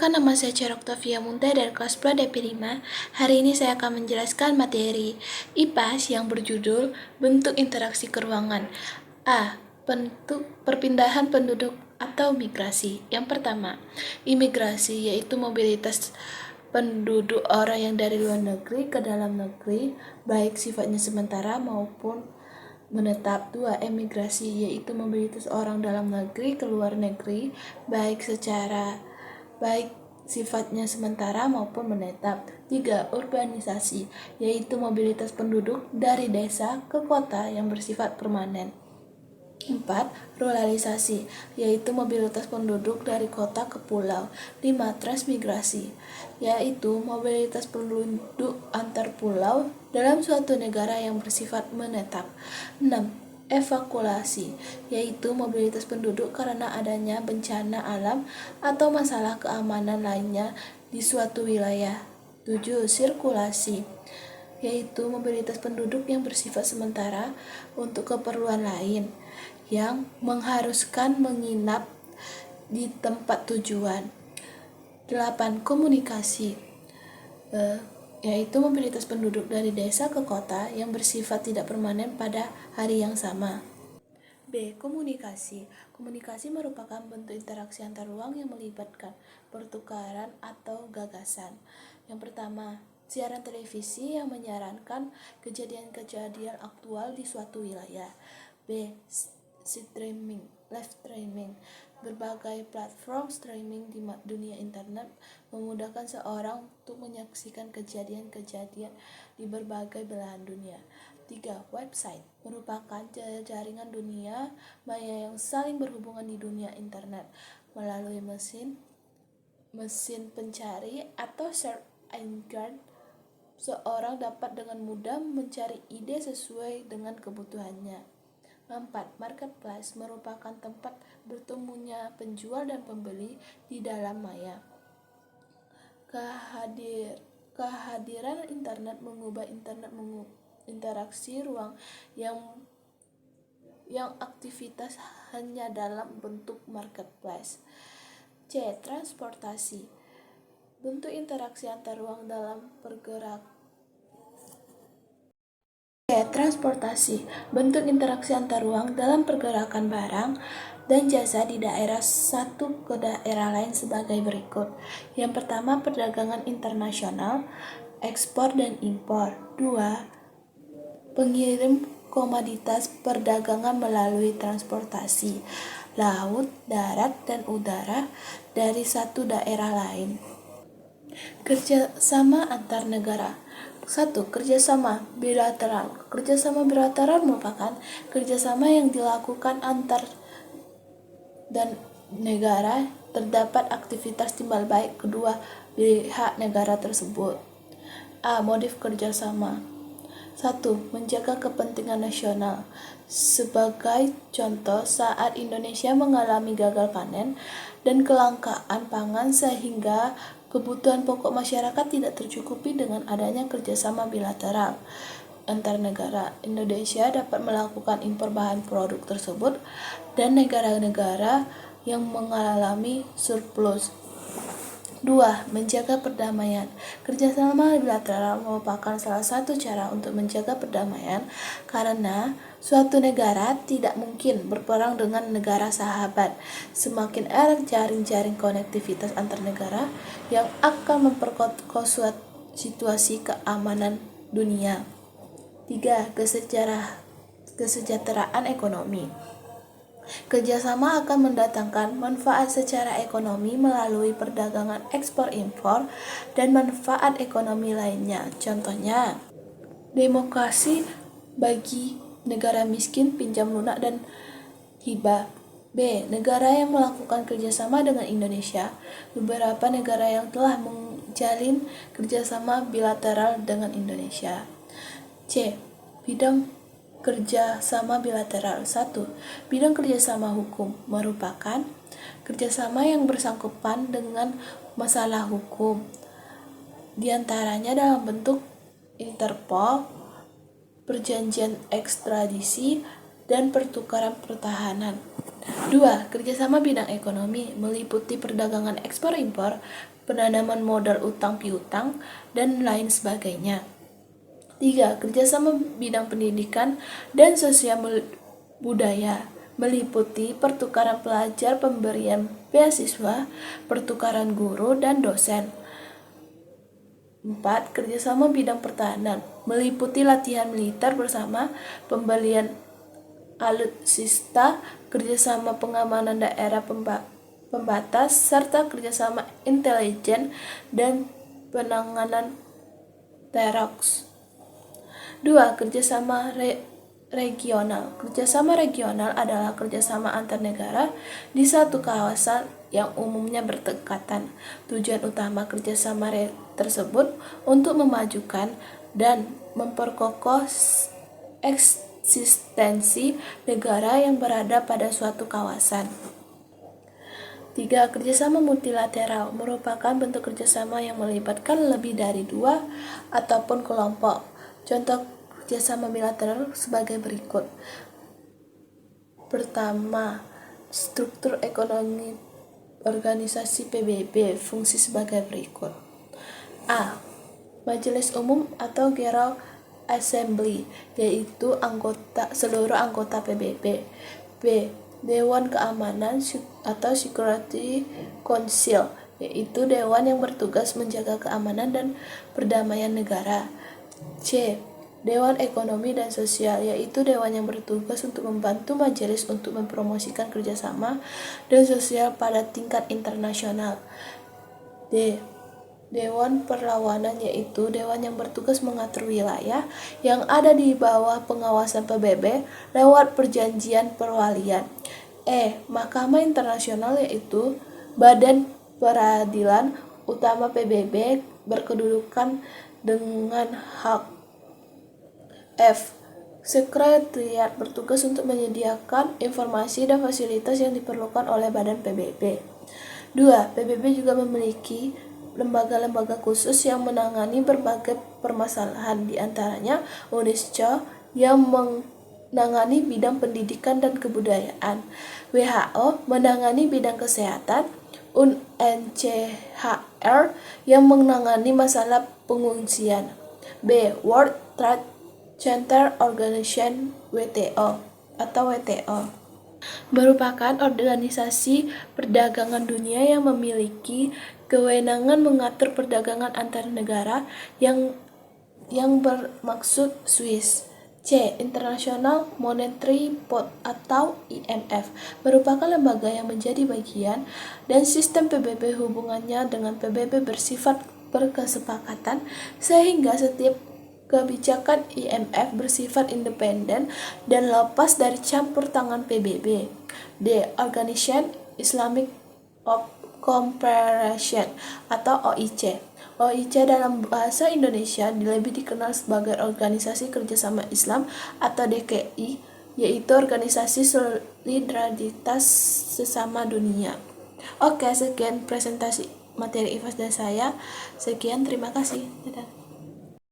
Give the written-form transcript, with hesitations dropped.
Nama saya Cara Octavia Munta dari kelas Pro DP5. Hari ini saya akan menjelaskan materi IPAS yang berjudul Bentuk Interaksi Keruangan. A. Bentuk perpindahan penduduk atau migrasi. Yang pertama, imigrasi yaitu mobilitas penduduk orang yang dari luar negeri ke dalam negeri, baik sifatnya sementara maupun menetap. 2. Emigrasi yaitu mobilitas orang dalam negeri ke luar negeri, baik sifatnya sementara maupun menetap. 3. Urbanisasi, yaitu mobilitas penduduk dari desa ke kota yang bersifat permanen. 4. Ruralisasi, yaitu mobilitas penduduk dari kota ke pulau. 5. Transmigrasi, yaitu mobilitas penduduk antar pulau dalam suatu negara yang bersifat menetap. 6. Evakuasi, yaitu mobilitas penduduk karena adanya bencana alam atau masalah keamanan lainnya di suatu wilayah. 7. Sirkulasi, yaitu mobilitas penduduk yang bersifat sementara untuk keperluan lain yang mengharuskan menginap di tempat tujuan. 8. Komunikasi, yaitu mobilitas penduduk dari desa ke kota yang bersifat tidak permanen pada hari yang sama. B. Komunikasi. Komunikasi merupakan bentuk interaksi antar ruang yang melibatkan pertukaran atau gagasan. Yang pertama, siaran televisi yang menyiarkan kejadian-kejadian aktual di suatu wilayah. B. Live streaming. Berbagai platform streaming di dunia internet memudahkan seorang untuk menyaksikan kejadian-kejadian di berbagai belahan dunia. 3. Website merupakan jaringan dunia maya yang saling berhubungan di dunia internet melalui mesin pencari atau search engine. Seorang dapat dengan mudah mencari ide sesuai dengan kebutuhannya. 4. Marketplace merupakan tempat bertemunya penjual dan pembeli di dalam maya. Kehadiran internet mengubah interaksi ruang yang aktivitas hanya dalam bentuk marketplace. C. Transportasi, bentuk interaksi antar ruang dalam pergerakan. Transportasi, bentuk interaksi antar ruang dalam pergerakan barang dan jasa di daerah satu ke daerah lain sebagai berikut. Yang pertama, perdagangan internasional, ekspor dan impor. 2. Pengirim komoditas perdagangan melalui transportasi, laut, darat, dan udara dari satu daerah lain. Kerjasama antar negara. 1. Kerjasama bilateral. Kerjasama bilateral merupakan kerjasama yang dilakukan antar dan negara terdapat aktivitas timbal baik kedua pihak negara tersebut. A. Modif kerjasama. 1. Menjaga kepentingan nasional. Sebagai contoh, saat Indonesia mengalami gagal panen dan kelangkaan pangan sehingga kebutuhan pokok masyarakat tidak tercukupi dengan adanya kerjasama bilateral antar negara, Indonesia dapat melakukan impor bahan produk tersebut dan negara-negara yang mengalami surplus. 2. Menjaga perdamaian. Kerjasama bilateral merupakan salah satu cara untuk menjaga perdamaian karena suatu negara tidak mungkin berperang dengan negara sahabat. Semakin erat jaring-jaring konektivitas antar negara yang akan memperkokoh situasi keamanan dunia. 3. Kesejahteraan ekonomi. Kerjasama akan mendatangkan manfaat secara ekonomi melalui perdagangan ekspor-impor dan manfaat ekonomi lainnya. Contohnya, demokrasi bagi negara miskin, pinjam lunak, dan hibah. B. Negara yang melakukan kerjasama dengan Indonesia. Beberapa negara yang telah menjalin kerjasama bilateral dengan Indonesia. C. Bidang kerjasama bilateral. 1. Bidang kerjasama hukum merupakan kerjasama yang bersangkutan dengan masalah hukum, di antaranya dalam bentuk Interpol, perjanjian ekstradisi, dan pertukaran pertahanan. 2. Kerjasama bidang ekonomi meliputi perdagangan ekspor-impor, penanaman modal utang piutang, dan lain sebagainya. 3. Kerjasama bidang pendidikan dan sosial budaya meliputi pertukaran pelajar, pemberian beasiswa, pertukaran guru, dan dosen. 4. Kerjasama bidang pertahanan meliputi latihan militer bersama, pembelian alutsista, kerjasama pengamanan daerah pembatas, serta kerjasama intelijen dan penanganan teror. 2. Kerjasama regional. Kerjasama regional adalah kerjasama antar negara di satu kawasan yang umumnya berdekatan. Tujuan utama kerjasama tersebut untuk memajukan dan memperkokoh eksistensi negara yang berada pada suatu kawasan. 3. Kerjasama multilateral merupakan bentuk kerjasama yang melibatkan lebih dari dua ataupun kelompok. Contoh kerjasama bilateral sebagai berikut. Pertama, struktur ekonomi organisasi PBB fungsi sebagai berikut. A. Majelis Umum atau General Assembly, yaitu seluruh anggota PBB. B. Dewan Keamanan atau Security Council, yaitu dewan yang bertugas menjaga keamanan dan perdamaian negara. C. Dewan Ekonomi dan Sosial, yaitu dewan yang bertugas untuk membantu majelis untuk mempromosikan kerjasama dan sosial pada tingkat internasional. D. Dewan Perlawanan, yaitu dewan yang bertugas mengatur wilayah yang ada di bawah pengawasan PBB lewat perjanjian perwalian. E. Mahkamah Internasional, yaitu badan peradilan utama PBB berkedudukan dengan hak. F. Sekretariat bertugas untuk menyediakan informasi dan fasilitas yang diperlukan oleh badan PBB. 2. PBB juga memiliki lembaga-lembaga khusus yang menangani berbagai permasalahan, di antaranya UNESCO yang menangani bidang pendidikan dan kebudayaan, WHO menangani bidang kesehatan, UNCHR yang menangani masalah pengungsian. B. World Trade Center Organization WTO merupakan organisasi perdagangan dunia yang memiliki kewenangan mengatur perdagangan antar negara yang bermaksud Swiss. C. International Monetary Fund atau IMF merupakan lembaga yang menjadi bagian dan sistem PBB. Hubungannya dengan PBB bersifat berkesepakatan sehingga setiap kebijakan IMF bersifat independen dan lepas dari campur tangan PBB. D. Organization Islamic Cooperation atau OIC. OIC dalam bahasa Indonesia lebih dikenal sebagai Organisasi Kerjasama Islam atau DKI, yaitu Organisasi Solidaritas Sesama Dunia. Oke, sekian presentasi materi IPAS dari saya. Sekian, terima kasih. Dadah.